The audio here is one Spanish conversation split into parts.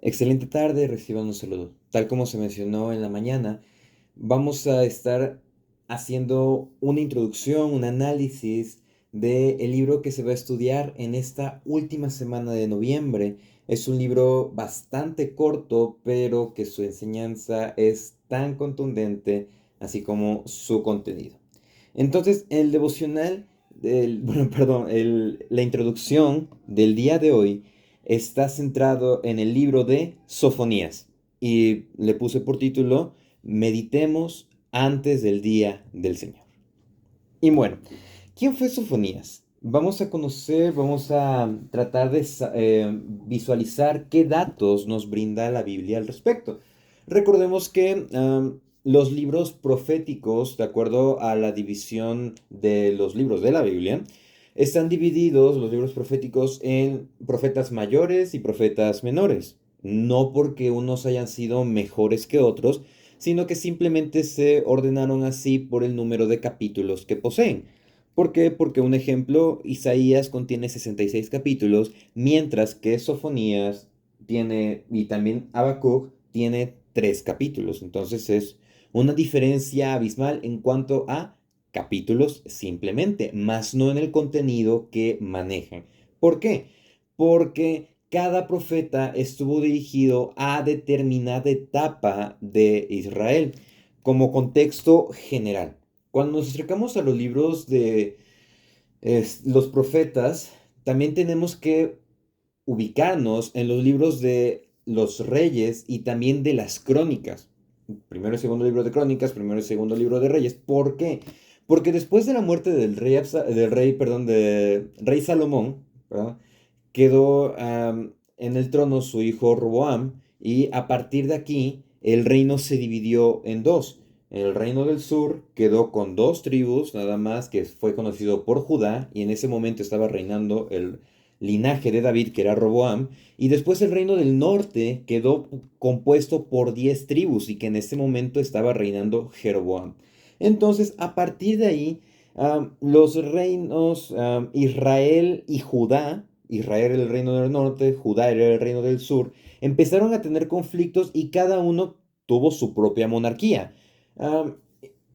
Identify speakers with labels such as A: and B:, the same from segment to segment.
A: Excelente tarde, reciban un saludo. Tal como se mencionó en la mañana, vamos a estar haciendo una introducción, un análisis del libro que se va a estudiar en esta última semana de noviembre. Es un libro bastante corto, pero que su enseñanza es tan contundente, así como su contenido. Entonces, el devocional, bueno, perdón, la introducción del día de hoy está centrado en el libro de Sofonías y le puse por título Meditemos antes del día del Señor. Y bueno, ¿quién fue Sofonías? Vamos a conocer, vamos a tratar de visualizar qué datos nos brinda la Biblia al respecto. Recordemos que los libros proféticos, de acuerdo a la división de los libros de la Biblia, están divididos los libros proféticos en profetas mayores y profetas menores. No porque unos hayan sido mejores que otros, sino que simplemente se ordenaron así por el número de capítulos que poseen. ¿Por qué? Porque un ejemplo, Isaías contiene 66 capítulos, mientras que Sofonías tiene, y también Habacuc tiene 3 capítulos. Entonces es una diferencia abismal en cuanto a capítulos simplemente, más no en el contenido que manejan. ¿Por qué? Porque cada profeta estuvo dirigido a determinada etapa de Israel, como contexto general. Cuando nos acercamos a los libros de los profetas, también tenemos que ubicarnos en los libros de los reyes y también de las crónicas. Primero y segundo libro de crónicas, primero y segundo libro de reyes. ¿Por qué? Porque después de la muerte del rey Salomón, ¿verdad? Quedó en el trono su hijo Roboam y a partir de aquí el reino se dividió en dos. El reino del sur quedó con dos tribus, nada más, que fue conocido por Judá, y en ese momento estaba reinando el linaje de David, que era Roboam, y después el reino del norte quedó compuesto por 10 tribus, y que en ese momento estaba reinando Jeroboam. Entonces, a partir de ahí, los reinos Israel y Judá, Israel era el reino del norte, Judá era el reino del sur, empezaron a tener conflictos y cada uno tuvo su propia monarquía. Am,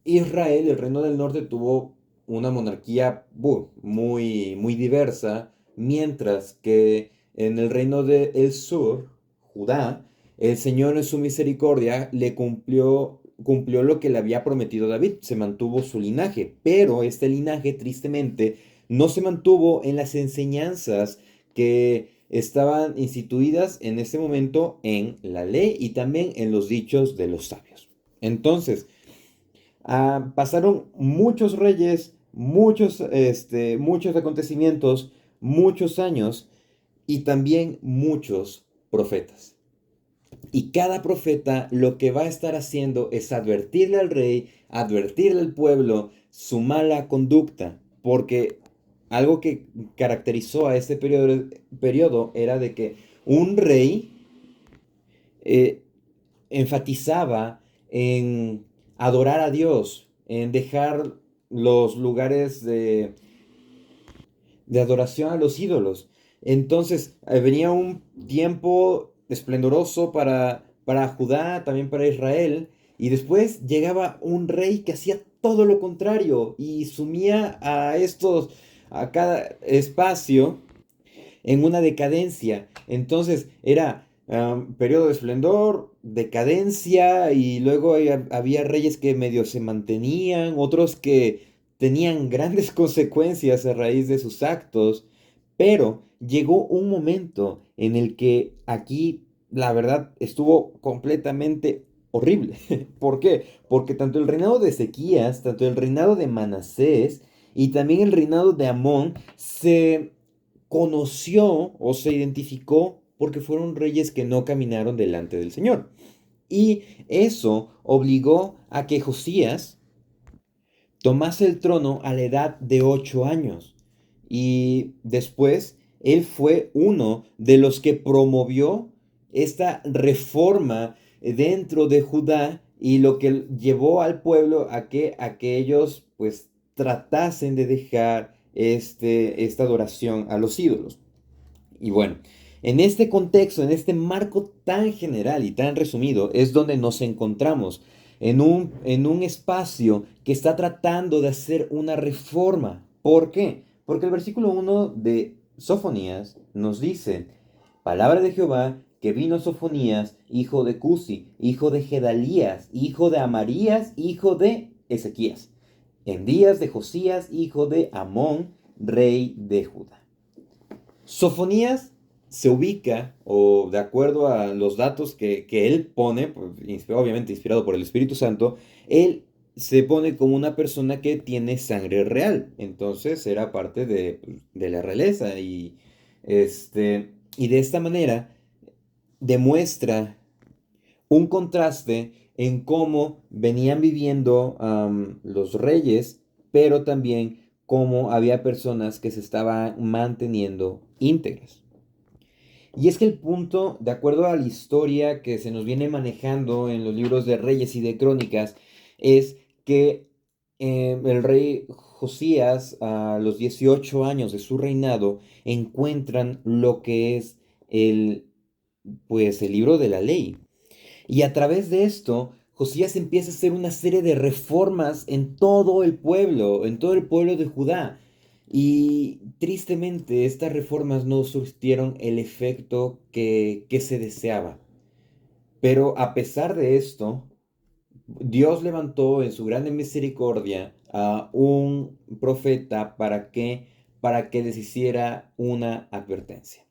A: Israel, el reino del norte, tuvo una monarquía muy diversa, mientras que en el reino del sur, Judá, el Señor en su misericordia le cumplió lo que le había prometido David, se mantuvo su linaje, pero este linaje tristemente no se mantuvo en las enseñanzas que estaban instituidas en ese momento en la ley y también en los dichos de los sabios. Entonces, pasaron muchos reyes, muchos acontecimientos, muchos años y también muchos profetas. Y cada profeta lo que va a estar haciendo es advertirle al rey, advertirle al pueblo su mala conducta, porque algo que caracterizó a este periodo era de que un rey eh, enfatizaba en adorar a Dios, en dejar los lugares de adoración a los ídolos. Entonces venía un tiempo esplendoroso para Judá, también para Israel, y después llegaba un rey que hacía todo lo contrario y sumía a cada espacio en una decadencia. Entonces era periodo de esplendor, decadencia y luego había reyes que medio se mantenían, otros que tenían grandes consecuencias a raíz de sus actos, pero llegó un momento en el que aquí la verdad estuvo completamente horrible. ¿Por qué? Porque tanto el reinado de Ezequías, tanto el reinado de Manasés y también el reinado de Amón se conoció o se identificó porque fueron reyes que no caminaron delante del Señor. Y eso obligó a que Josías tomase el trono a la edad de 8 años. Y después él fue uno de los que promovió esta reforma dentro de Judá y lo que llevó al pueblo a que ellos pues tratasen de dejar esta adoración a los ídolos. Y bueno, En este contexto, en este marco tan general y tan resumido, es donde nos encontramos en un espacio que está tratando de hacer una reforma. ¿Por qué? Porque el versículo 1 de Sofonías nos dice, palabra de Jehová, que vino Sofonías, hijo de Cusi, hijo de Gedalías, hijo de Amarías, hijo de Ezequías, en días de Josías, hijo de Amón, rey de Judá. Sofonías se ubica, o de acuerdo a los datos que él pone, pues, obviamente inspirado por el Espíritu Santo, él se pone como una persona que tiene sangre real. Entonces era parte de la realeza y de esta manera demuestra un contraste en cómo venían viviendo los reyes, pero también cómo había personas que se estaban manteniendo íntegras. Y es que el punto, de acuerdo a la historia que se nos viene manejando en los libros de Reyes y de Crónicas, es que el rey Josías, a los 18 años de su reinado, encuentran lo que es el, pues, el libro de la ley. Y a través de esto, Josías empieza a hacer una serie de reformas en todo el pueblo de Judá. Y tristemente, estas reformas no surtieron el efecto que se deseaba. Pero a pesar de esto, Dios levantó en su grande misericordia a un profeta para que les hiciera una advertencia.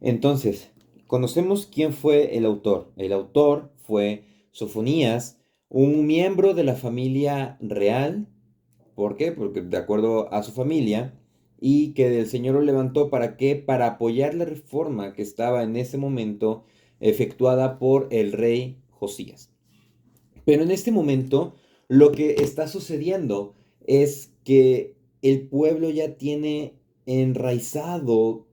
A: Entonces, conocemos quién fue el autor. El autor fue Sofonías, un miembro de la familia real. ¿Por qué? Porque de acuerdo a su familia, y que el Señor lo levantó para qué? Para apoyar la reforma que estaba en ese momento efectuada por el rey Josías. Pero en este momento, lo que está sucediendo es que el pueblo ya tiene enraizado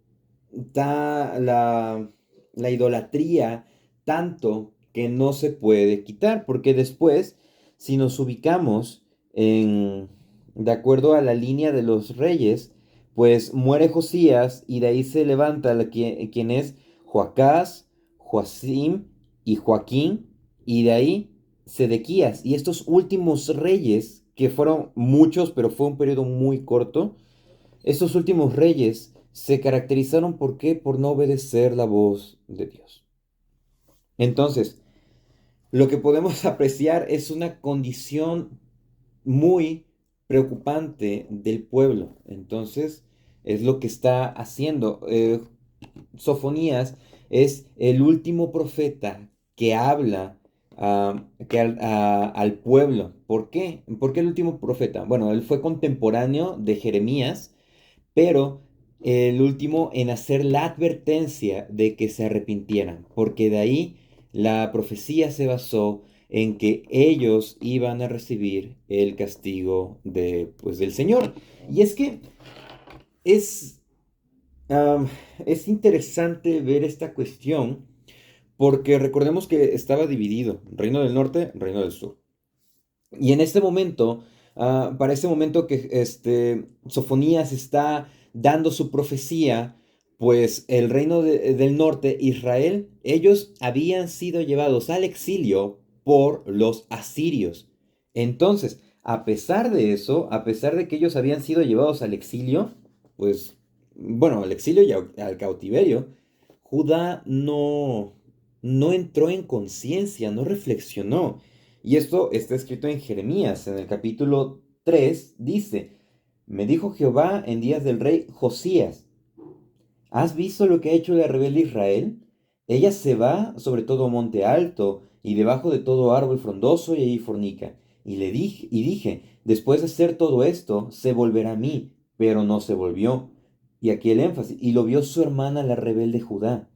A: la idolatría tanto que no se puede quitar, porque después, si nos ubicamos de acuerdo a la línea de los reyes, pues muere Josías y de ahí se levanta quien es Joacás, Joacim y Joaquín, y de ahí Sedequías. Y estos últimos reyes, que fueron muchos, pero fue un periodo muy corto, estos últimos reyes se caracterizaron ¿por qué? Por no obedecer la voz de Dios. Entonces, lo que podemos apreciar es una condición muy preocupante del pueblo. Entonces, es lo que está haciendo. Sofonías es el último profeta que habla al pueblo. ¿Por qué? ¿Por qué el último profeta? Bueno, él fue contemporáneo de Jeremías, pero el último en hacer la advertencia de que se arrepintieran, porque de ahí la profecía se basó en que ellos iban a recibir el castigo pues, del Señor. Y es que es, am, es interesante ver esta cuestión, porque recordemos que estaba dividido, Reino del Norte, Reino del Sur. Y en este momento, para este momento que Sofonías está dando su profecía, pues el reino del norte, Israel, ellos habían sido llevados al exilio por los asirios. Entonces, a pesar de eso, a pesar de que ellos habían sido llevados al exilio, pues, bueno, al exilio y al cautiverio, Judá no entró en conciencia, no reflexionó. Y esto está escrito en Jeremías, en el capítulo 3 dice, me dijo Jehová en días del rey Josías, ¿has visto lo que ha hecho la rebelde Israel? Ella se va sobre todo monte alto y debajo de todo árbol frondoso y allí fornica. Y dije, después de hacer todo esto, se volverá a mí, pero no se volvió. Y aquí el énfasis, y lo vio su hermana la rebelde Judá.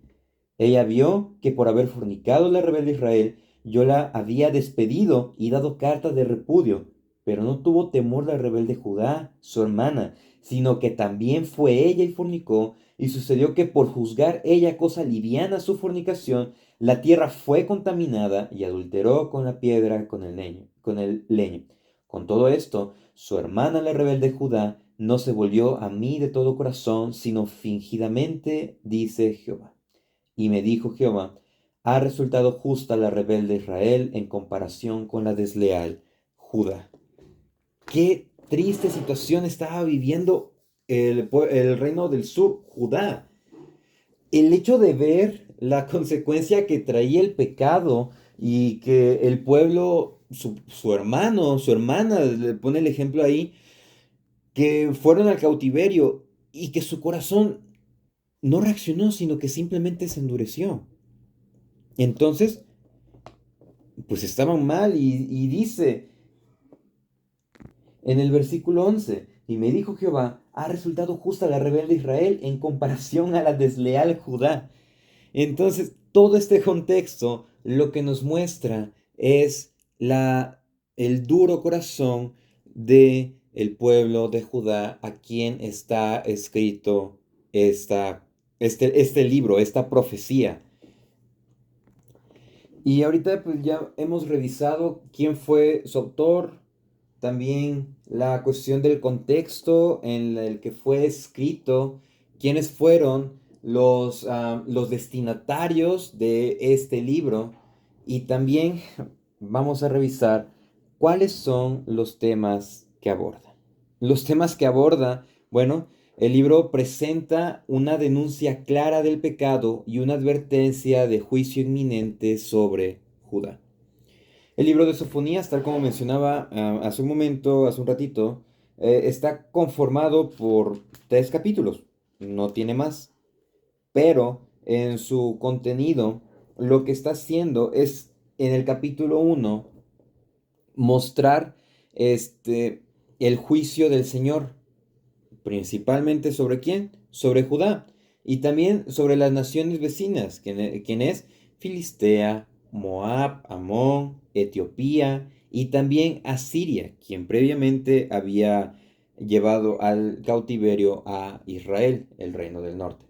A: Ella vio que por haber fornicado la rebelde Israel, yo la había despedido y dado carta de repudio, pero no tuvo temor la rebelde Judá, su hermana, sino que también fue ella y fornicó, y sucedió que por juzgar ella cosa liviana su fornicación, la tierra fue contaminada y adulteró con la piedra, con el leño. Con todo esto, su hermana la rebelde Judá no se volvió a mí de todo corazón, sino fingidamente, dice Jehová. Y me dijo Jehová, ha resultado justa la rebelde Israel en comparación con la desleal Judá. Qué triste situación estaba viviendo el reino del sur, Judá. El hecho de ver la consecuencia que traía el pecado y que el pueblo, su hermano, su hermana, le pone el ejemplo ahí, que fueron al cautiverio y que su corazón no reaccionó, sino que simplemente se endureció. Entonces, pues estaban mal y dice en el versículo 11, y me dijo Jehová, ha resultado justa la rebelde Israel en comparación a la desleal Judá. Entonces, todo este contexto lo que nos muestra es el duro corazón de el pueblo de Judá a quien está escrito este libro, esta profecía. Y ahorita pues ya hemos revisado quién fue su autor, también la cuestión del contexto en el que fue escrito, quiénes fueron los destinatarios de este libro y también vamos a revisar cuáles son los temas que aborda. Los temas que aborda, bueno, el libro presenta una denuncia clara del pecado y una advertencia de juicio inminente sobre Judá. El libro de Sofonías, tal como mencionaba hace un momento, hace un ratito, está conformado por 3 capítulos, no tiene más, pero en su contenido lo que está haciendo es en el capítulo 1 mostrar el juicio del Señor, principalmente sobre quién, sobre Judá y también sobre las naciones vecinas, quien es Filistea, Moab, Amón, Etiopía y también Asiria, quien previamente había llevado al cautiverio a Israel, el reino del norte.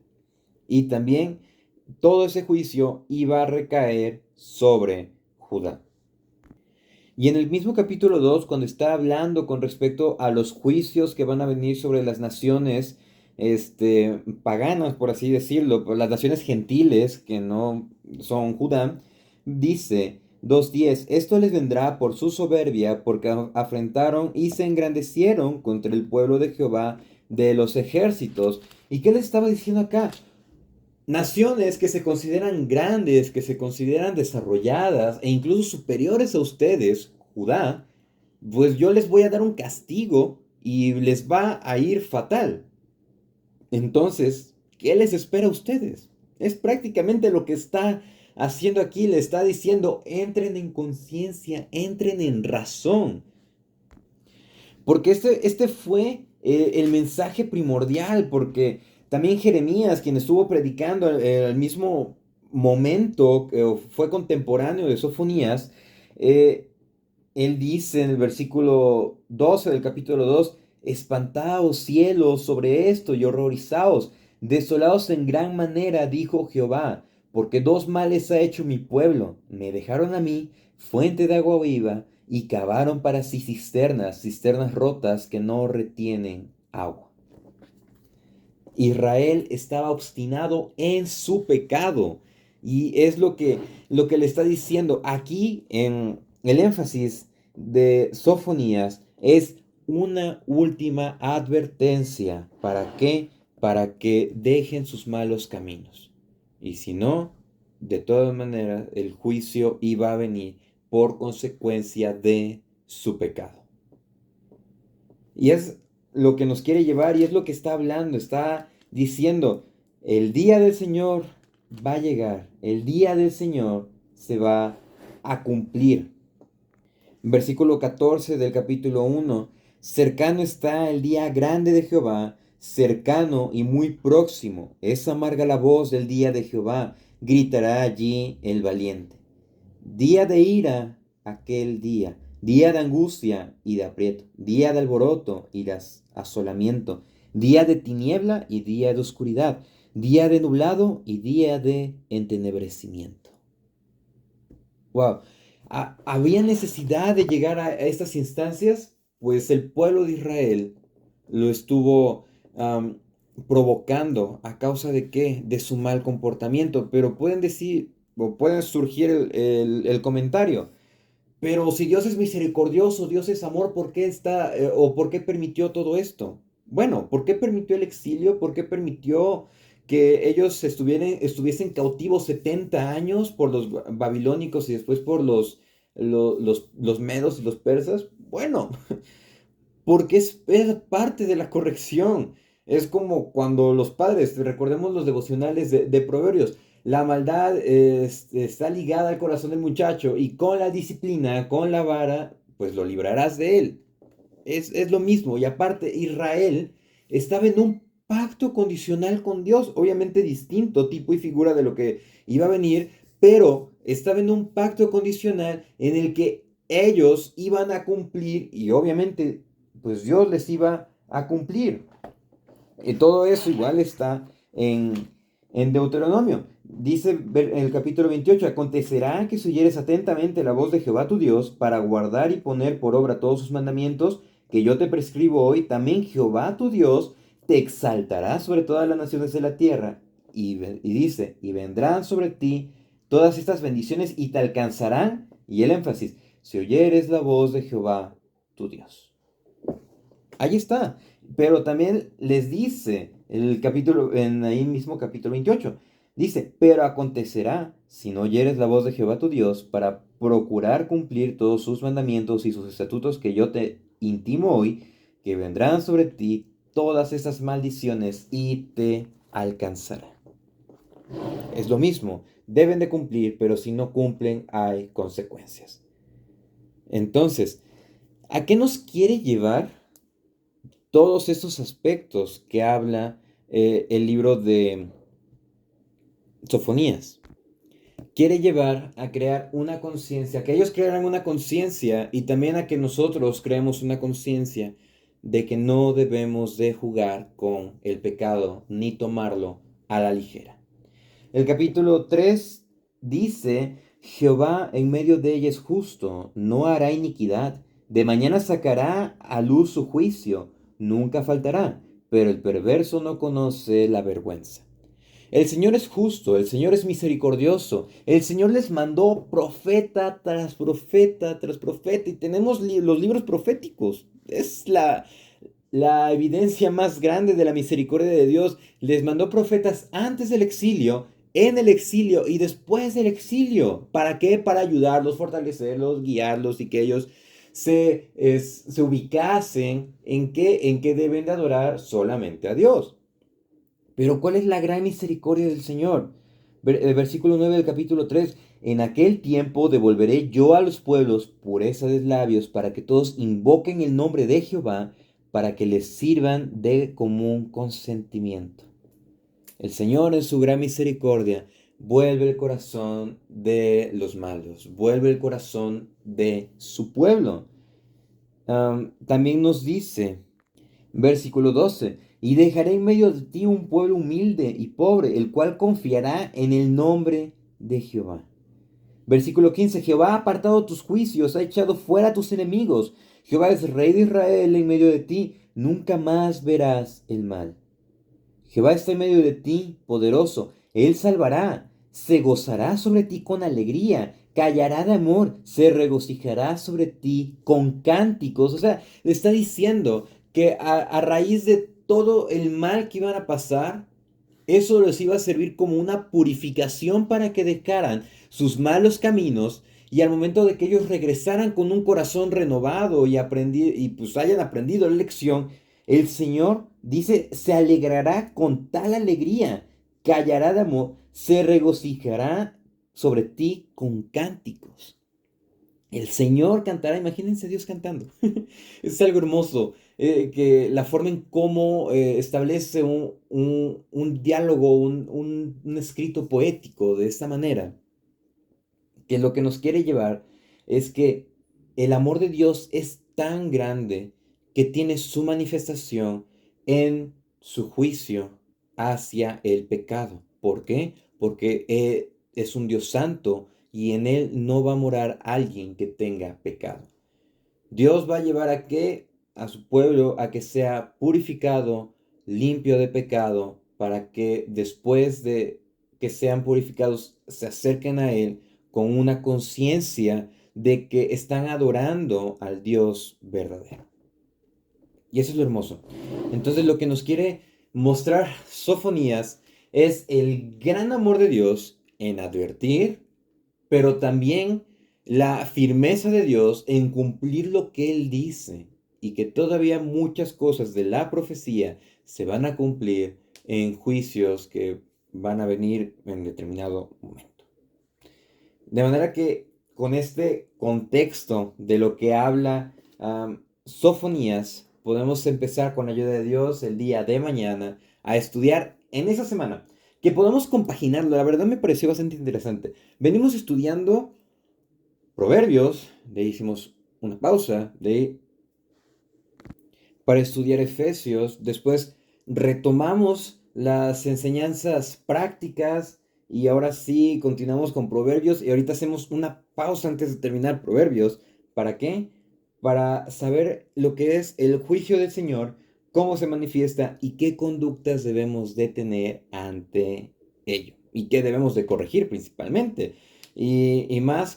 A: Y también todo ese juicio iba a recaer sobre Judá. Y en el mismo capítulo 2, cuando está hablando con respecto a los juicios que van a venir sobre las naciones paganas, por así decirlo, por las naciones gentiles que no son Judá, dice 2:10, esto les vendrá por su soberbia, porque afrentaron y se engrandecieron contra el pueblo de Jehová de los ejércitos. ¿Y qué les estaba diciendo acá? Naciones que se consideran grandes, que se consideran desarrolladas e incluso superiores a ustedes, Judá, pues yo les voy a dar un castigo y les va a ir fatal. Entonces, ¿qué les espera a ustedes? Es prácticamente lo que está haciendo aquí, le está diciendo, entren en conciencia, entren en razón. Porque este fue el mensaje primordial, porque también Jeremías, quien estuvo predicando al mismo momento, fue contemporáneo de Sofonías, eh, él dice en el versículo 12 del capítulo 2, espantaos cielos sobre esto y horrorizaos, desolados en gran manera, dijo Jehová, porque dos males ha hecho mi pueblo, me dejaron a mí, fuente de agua viva, y cavaron para sí cisternas, cisternas rotas que no retienen agua. Israel estaba obstinado en su pecado. Y es lo que le está diciendo aquí en el énfasis de Sofonías es una última advertencia. ¿Para qué? Para que dejen sus malos caminos. Y si no, de todas maneras, el juicio iba a venir por consecuencia de su pecado. Y es lo que nos quiere llevar y es lo que está hablando, está diciendo, el día del Señor va a llegar, el día del Señor se va a cumplir. Versículo 14 del capítulo 1, cercano está el día grande de Jehová, cercano y muy próximo, es amarga la voz del día de Jehová, gritará allí el valiente. Día de ira, aquel día, día de angustia y de aprieto, día de alboroto y de asolamiento, día de tiniebla y día de oscuridad, día de nublado y día de entenebrecimiento. Wow, ¿había necesidad de llegar a estas instancias? Pues el pueblo de Israel lo estuvo am, provocando. ¿A causa de qué? De su mal comportamiento. Pero pueden decir, o pueden surgir el comentario. Pero si Dios es misericordioso, Dios es amor, ¿por qué está, o por qué permitió todo esto? Bueno, ¿por qué permitió el exilio? ¿Por qué permitió que ellos estuviesen cautivos 70 años por los babilónicos y después por los medos y los persas? Bueno, porque es parte de la corrección. Es como cuando los padres, recordemos los devocionales de Proverbios, la maldad está ligada al corazón del muchacho y con la disciplina, con la vara, pues lo librarás de él. Es lo mismo. Y aparte, Israel estaba en un pacto condicional con Dios, obviamente distinto tipo y figura de lo que iba a venir, pero estaba en un pacto condicional en el que ellos iban a cumplir y obviamente pues Dios les iba a cumplir. Y todo eso igual está en Deuteronomio. Dice en el capítulo 28, acontecerá que si oyeres atentamente la voz de Jehová tu Dios para guardar y poner por obra todos sus mandamientos que yo te prescribo hoy, también Jehová tu Dios te exaltará sobre todas las naciones de la tierra. Y dice, y vendrán sobre ti todas estas bendiciones y te alcanzarán, y el énfasis, si oyeres la voz de Jehová tu Dios. Ahí está. Pero también les dice en el capítulo, en ahí mismo capítulo 28, dice, pero acontecerá si no oyeres la voz de Jehová tu Dios para procurar cumplir todos sus mandamientos y sus estatutos que yo te intimo hoy, que vendrán sobre ti todas esas maldiciones y te alcanzarán. Es lo mismo, deben de cumplir, pero si no cumplen hay consecuencias. Entonces, ¿a qué nos quiere llevar todos estos aspectos que habla el libro de Sofonías? Quiere llevar a crear una conciencia, que ellos crearan una conciencia y también a que nosotros creemos una conciencia de que no debemos de jugar con el pecado ni tomarlo a la ligera. El capítulo 3 dice, Jehová en medio de ella es justo, no hará iniquidad, de mañana sacará a luz su juicio, nunca faltará, pero el perverso no conoce la vergüenza. El Señor es justo, el Señor es misericordioso, el Señor les mandó profeta tras profeta tras profeta y tenemos los libros proféticos. Es la evidencia más grande de la misericordia de Dios. Les mandó profetas antes del exilio, en el exilio y después del exilio. ¿Para qué? Para ayudarlos, fortalecerlos, guiarlos y que ellos se ubicasen en que deben de adorar solamente a Dios. Pero ¿cuál es la gran misericordia del Señor? El versículo 9 del capítulo 3. En aquel tiempo devolveré yo a los pueblos pureza de labios para que todos invoquen el nombre de Jehová, para que les sirvan de común consentimiento. El Señor en su gran misericordia vuelve el corazón de los malos, vuelve el corazón de su pueblo. También nos dice, versículo 12, y dejaré en medio de ti un pueblo humilde y pobre, el cual confiará en el nombre de Jehová. Versículo 15, Jehová ha apartado tus juicios, ha echado fuera a tus enemigos. Jehová es rey de Israel en medio de ti, nunca más verás el mal. Jehová está en medio de ti, poderoso, él salvará, se gozará sobre ti con alegría, callará de amor, se regocijará sobre ti con cánticos. O sea, le está diciendo que a raíz de todo el mal que iban a pasar, eso les iba a servir como una purificación para que dejaran sus malos caminos y al momento de que ellos regresaran con un corazón renovado y pues hayan aprendido la lección, el Señor dice, se alegrará con tal alegría, callará de amor, se regocijará sobre ti con cánticos. El Señor cantará, imagínense Dios cantando. Es algo hermoso, que la forma en cómo establece un diálogo, un escrito poético de esta manera, que lo que nos quiere llevar es que el amor de Dios es tan grande que tiene su manifestación en su juicio hacia el pecado. ¿Por qué? Porque es un Dios santo y en él no va a morar alguien que tenga pecado. Dios va a llevar a que a su pueblo a que sea purificado, limpio de pecado, para que después de que sean purificados se acerquen a Él con una conciencia de que están adorando al Dios verdadero. Y eso es lo hermoso. Entonces lo que nos quiere mostrar Sofonías es el gran amor de Dios en advertir, pero también la firmeza de Dios en cumplir lo que Él dice y que todavía muchas cosas de la profecía se van a cumplir en juicios que van a venir en determinado momento. De manera que con este contexto de lo que habla Sofonías, podemos empezar con la ayuda de Dios el día de mañana a estudiar en esa semana. Que podamos compaginarlo, la verdad me pareció bastante interesante. Venimos estudiando Proverbios, de ahí hicimos una pausa, para estudiar Efesios, después retomamos las enseñanzas prácticas y ahora sí continuamos con Proverbios y ahorita hacemos una pausa antes de terminar Proverbios. ¿Para qué? Para saber lo que es el juicio del Señor, cómo se manifiesta y qué conductas debemos de tener ante ello y qué debemos de corregir principalmente. Y más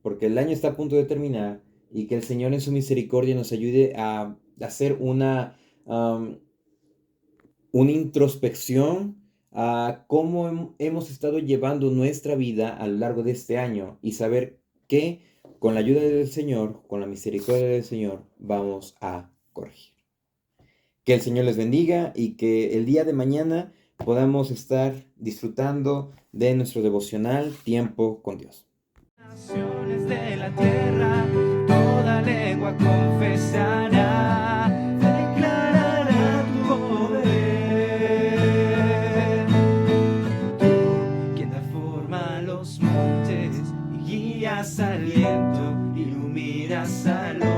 A: porque el año está a punto de terminar y que el Señor en su misericordia nos ayude a hacer una introspección a cómo hemos estado llevando nuestra vida a lo largo de este año y saber que con la ayuda del Señor, con la misericordia del Señor, vamos a corregir. Que el Señor les bendiga y que el día de mañana podamos estar disfrutando de nuestro devocional Tiempo con Dios.
B: Naciones de la tierra, toda lengua confesará, declarará tu poder. Tú, quien da forma a los montes y guías al viento, iluminas a los